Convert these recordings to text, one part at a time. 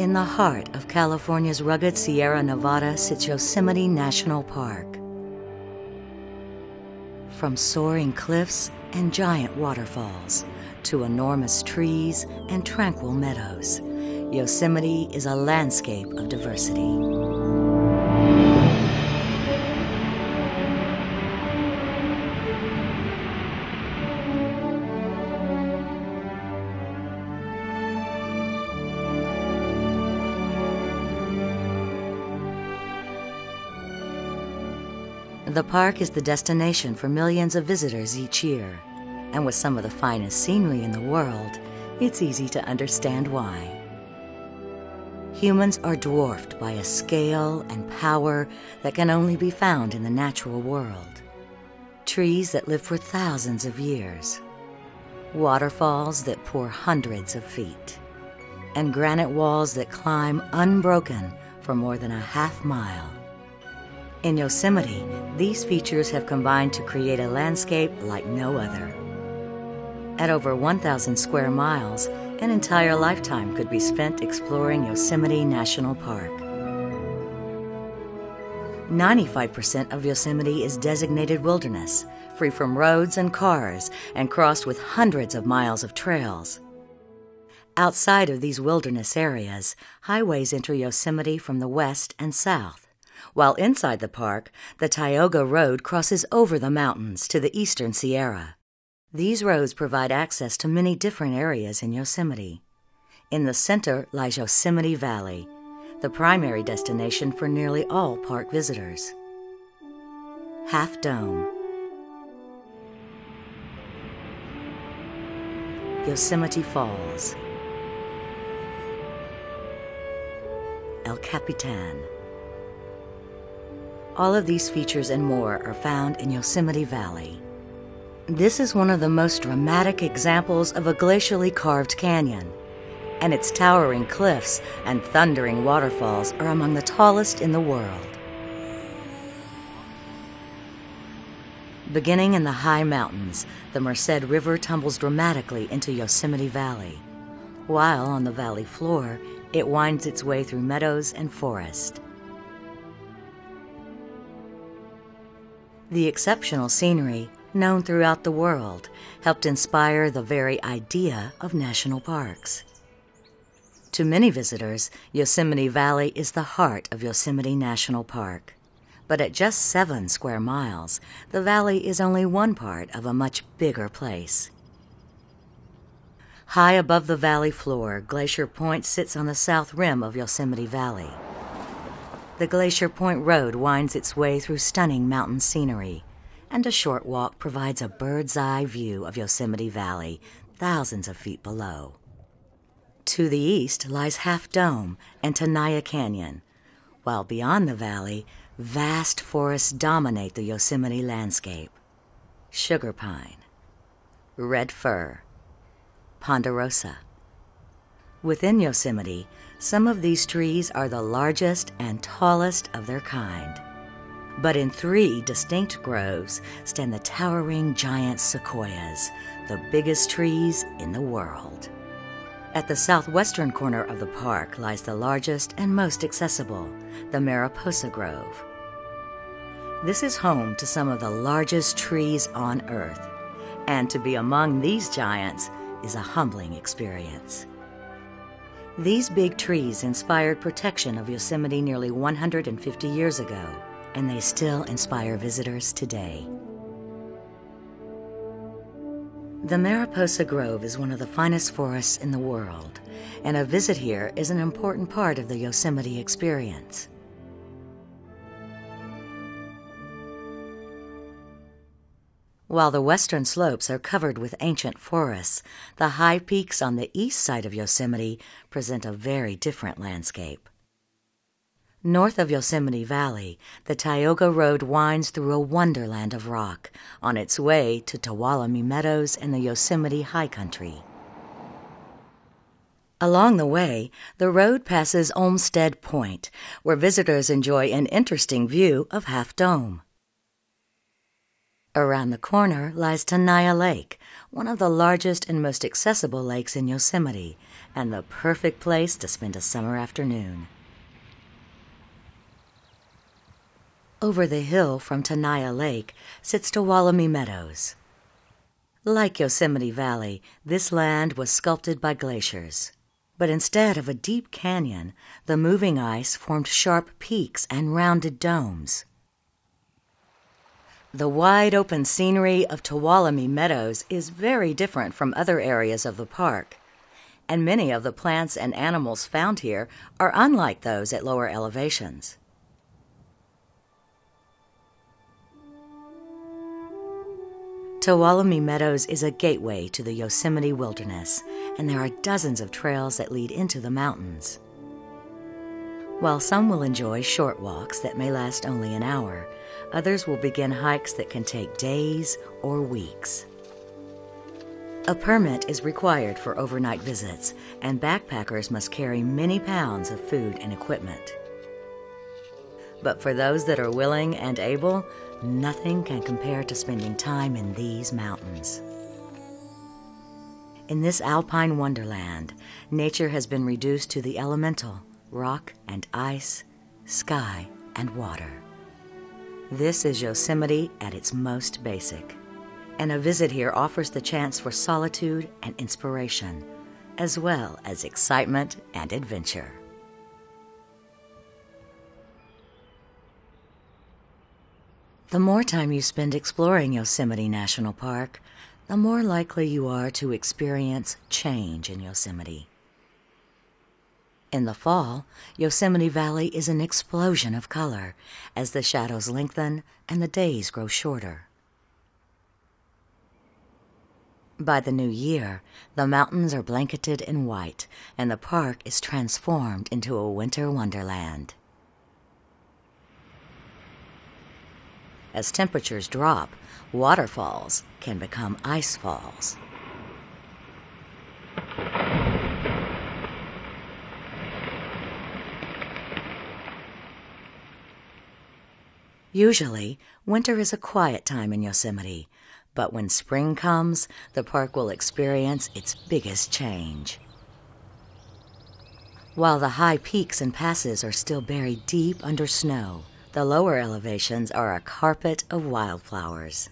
In the heart of California's rugged Sierra Nevada sits Yosemite National Park. From soaring cliffs and giant waterfalls to enormous trees and tranquil meadows, Yosemite is a landscape of diversity. The park is the destination for millions of visitors each year, and with some of the finest scenery in the world, it's easy to understand why. Humans are dwarfed by a scale and power that can only be found in the natural world. Trees that live for thousands of years, waterfalls that pour hundreds of feet, and granite walls that climb unbroken for more than a half-mile. In Yosemite, these features have combined to create a landscape like no other. At over 1,000 square miles, an entire lifetime could be spent exploring Yosemite National Park. 95% of Yosemite is designated wilderness, free from roads and cars, and crossed with hundreds of miles of trails. Outside of these wilderness areas, highways enter Yosemite from the west and south, while inside the park, the Tioga Road crosses over the mountains to the eastern Sierra. These roads provide access to many different areas in Yosemite. In the center lies Yosemite Valley, the primary destination for nearly all park visitors. Half Dome, Yosemite Falls, El Capitan. All of these features and more are found in Yosemite Valley. This is one of the most dramatic examples of a glacially carved canyon, and its towering cliffs and thundering waterfalls are among the tallest in the world. Beginning in the high mountains, the Merced River tumbles dramatically into Yosemite Valley, while on the valley floor, it winds its way through meadows and forest. The exceptional scenery, known throughout the world, helped inspire the very idea of national parks. To many visitors, Yosemite Valley is the heart of Yosemite National Park. But at just 7 square miles, the valley is only one part of a much bigger place. High above the valley floor, Glacier Point sits on the south rim of Yosemite Valley. The Glacier Point Road winds its way through stunning mountain scenery, and a short walk provides a bird's-eye view of Yosemite Valley, thousands of feet below. To the east lies Half Dome and Tenaya Canyon, while beyond the valley, vast forests dominate the Yosemite landscape. Sugar pine, red fir, ponderosa. Within Yosemite, some of these trees are the largest and tallest of their kind. But in 3 distinct groves stand the towering giant sequoias, the biggest trees in the world. At the southwestern corner of the park lies the largest and most accessible, the Mariposa Grove. This is home to some of the largest trees on Earth, and to be among these giants is a humbling experience. These big trees inspired protection of Yosemite nearly 150 years ago, and they still inspire visitors today. The Mariposa Grove is one of the finest forests in the world, and a visit here is an important part of the Yosemite experience. While the western slopes are covered with ancient forests, the high peaks on the east side of Yosemite present a very different landscape. North of Yosemite Valley, the Tioga Road winds through a wonderland of rock on its way to Tuolumne Meadows and the Yosemite High Country. Along the way, the road passes Olmsted Point, where visitors enjoy an interesting view of Half Dome. Around the corner lies Tenaya Lake, one of the largest and most accessible lakes in Yosemite, and the perfect place to spend a summer afternoon. Over the hill from Tenaya Lake sits Tuolumne Meadows. Like Yosemite Valley, this land was sculpted by glaciers. But instead of a deep canyon, the moving ice formed sharp peaks and rounded domes. The wide-open scenery of Tuolumne Meadows is very different from other areas of the park, and many of the plants and animals found here are unlike those at lower elevations. Tuolumne Meadows is a gateway to the Yosemite wilderness, and there are dozens of trails that lead into the mountains. While some will enjoy short walks that may last only an hour, others will begin hikes that can take days or weeks. A permit is required for overnight visits, and backpackers must carry many pounds of food and equipment. But for those that are willing and able, nothing can compare to spending time in these mountains. In this alpine wonderland, nature has been reduced to the elemental, rock and ice, sky and water. This is Yosemite at its most basic, and a visit here offers the chance for solitude and inspiration, as well as excitement and adventure. The more time you spend exploring Yosemite National Park, the more likely you are to experience change in Yosemite. In the fall, Yosemite Valley is an explosion of color as the shadows lengthen and the days grow shorter. By the new year, the mountains are blanketed in white, and the park is transformed into a winter wonderland. As temperatures drop, waterfalls can become ice falls. Usually, winter is a quiet time in Yosemite, but when spring comes, the park will experience its biggest change. While the high peaks and passes are still buried deep under snow, the lower elevations are a carpet of wildflowers.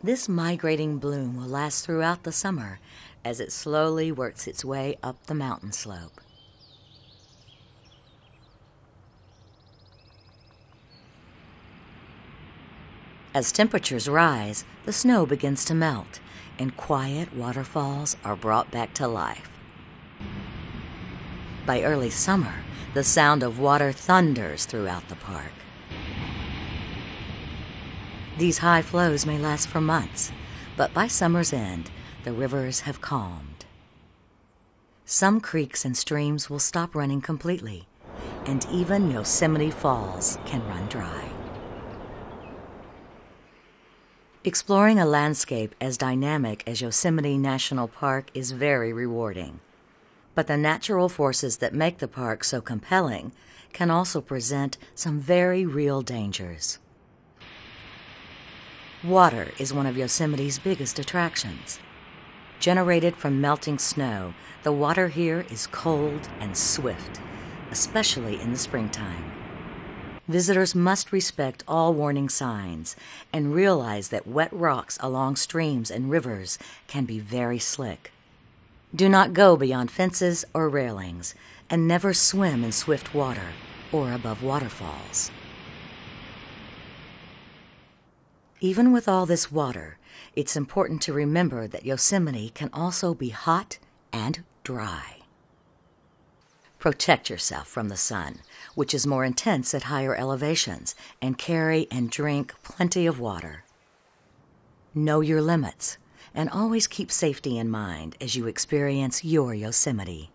This migrating bloom will last throughout the summer as it slowly works its way up the mountain slope. As temperatures rise, the snow begins to melt, and quiet waterfalls are brought back to life. By early summer, the sound of water thunders throughout the park. These high flows may last for months, but by summer's end, the rivers have calmed. Some creeks and streams will stop running completely, and even Yosemite Falls can run dry. Exploring a landscape as dynamic as Yosemite National Park is very rewarding. But the natural forces that make the park so compelling can also present some very real dangers. Water is one of Yosemite's biggest attractions. Generated from melting snow, the water here is cold and swift, especially in the springtime. Visitors must respect all warning signs and realize that wet rocks along streams and rivers can be very slick. Do not go beyond fences or railings, and never swim in swift water or above waterfalls. Even with all this water, it's important to remember that Yosemite can also be hot and dry. Protect yourself from the sun, which is more intense at higher elevations, and carry and drink plenty of water. Know your limits, and always keep safety in mind as you experience your Yosemite.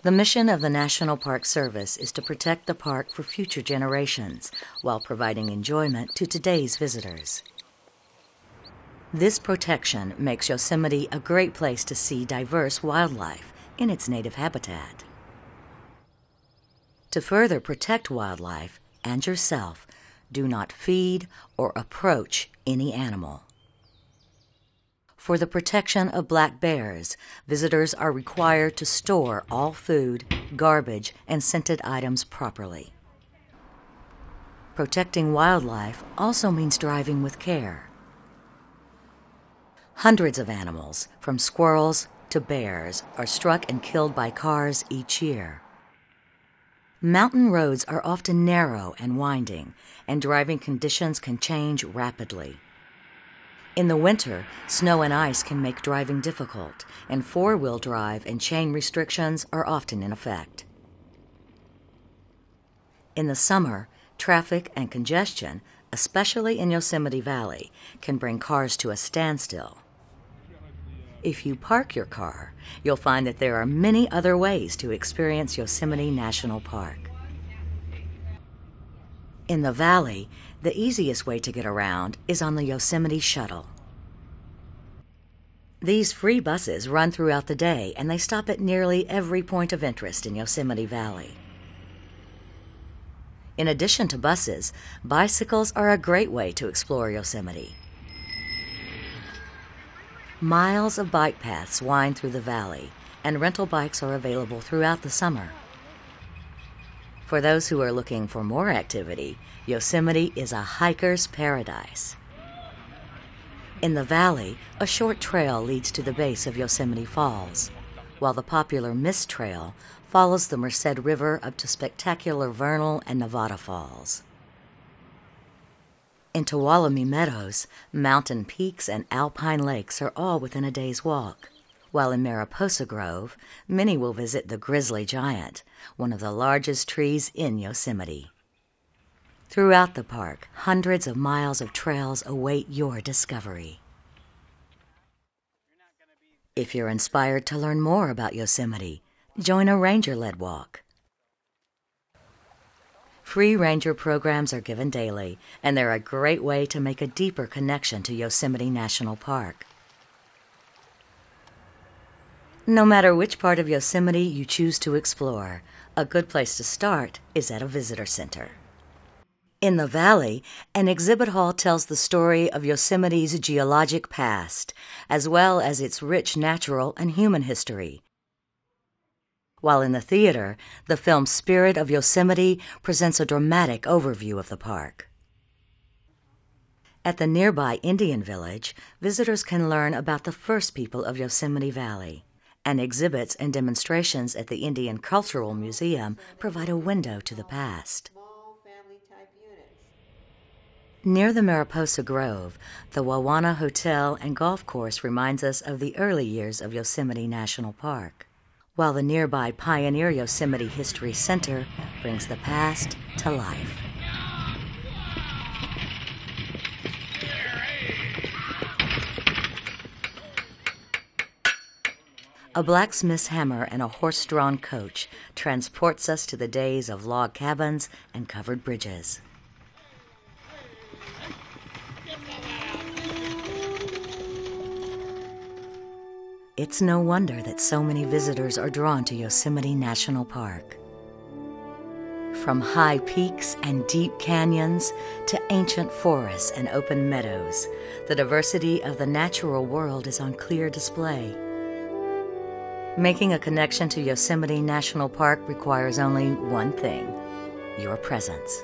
The mission of the National Park Service is to protect the park for future generations while providing enjoyment to today's visitors. This protection makes Yosemite a great place to see diverse wildlife in its native habitat. To further protect wildlife and yourself, do not feed or approach any animal. For the protection of black bears, visitors are required to store all food, garbage, and scented items properly. Protecting wildlife also means driving with care. Hundreds of animals, from squirrels to bears, are struck and killed by cars each year. Mountain roads are often narrow and winding, and driving conditions can change rapidly. In the winter, snow and ice can make driving difficult, and four-wheel drive and chain restrictions are often in effect. In the summer, traffic and congestion, especially in Yosemite Valley, can bring cars to a standstill. If you park your car, you'll find that there are many other ways to experience Yosemite National Park. In the valley, the easiest way to get around is on the Yosemite Shuttle. These free buses run throughout the day, and they stop at nearly every point of interest in Yosemite Valley. In addition to buses, bicycles are a great way to explore Yosemite. Miles of bike paths wind through the valley, and rental bikes are available throughout the summer. For those who are looking for more activity, Yosemite is a hiker's paradise. In the valley, a short trail leads to the base of Yosemite Falls, while the popular Mist Trail follows the Merced River up to spectacular Vernal and Nevada Falls. In Tuolumne Meadows, mountain peaks and alpine lakes are all within a day's walk, while in Mariposa Grove, many will visit the Grizzly Giant, one of the largest trees in Yosemite. Throughout the park, hundreds of miles of trails await your discovery. If you're inspired to learn more about Yosemite, join a ranger-led walk. Free ranger programs are given daily, and they're a great way to make a deeper connection to Yosemite National Park. No matter which part of Yosemite you choose to explore, a good place to start is at a visitor center. In the valley, an exhibit hall tells the story of Yosemite's geologic past, as well as its rich natural and human history. While in the theater, the film Spirit of Yosemite presents a dramatic overview of the park. At the nearby Indian Village, visitors can learn about the first people of Yosemite Valley, and exhibits and demonstrations at the Indian Cultural Museum provide a window to the past. Near the Mariposa Grove, the Wawana Hotel and Golf Course reminds us of the early years of Yosemite National Park, while the nearby Pioneer Yosemite History Center brings the past to life. A blacksmith's hammer and a horse-drawn coach transports us to the days of log cabins and covered bridges. It's no wonder that so many visitors are drawn to Yosemite National Park. From high peaks and deep canyons to ancient forests and open meadows, the diversity of the natural world is on clear display. Making a connection to Yosemite National Park requires only one thing: your presence.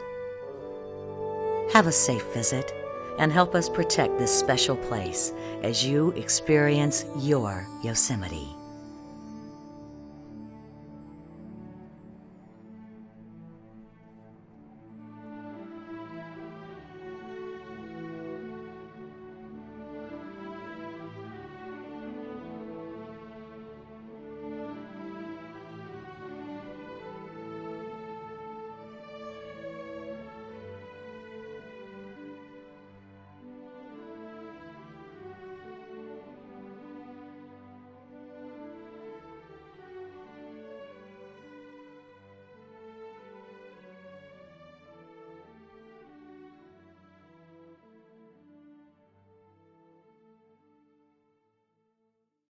Have a safe visit and help us protect this special place as you experience your Yosemite.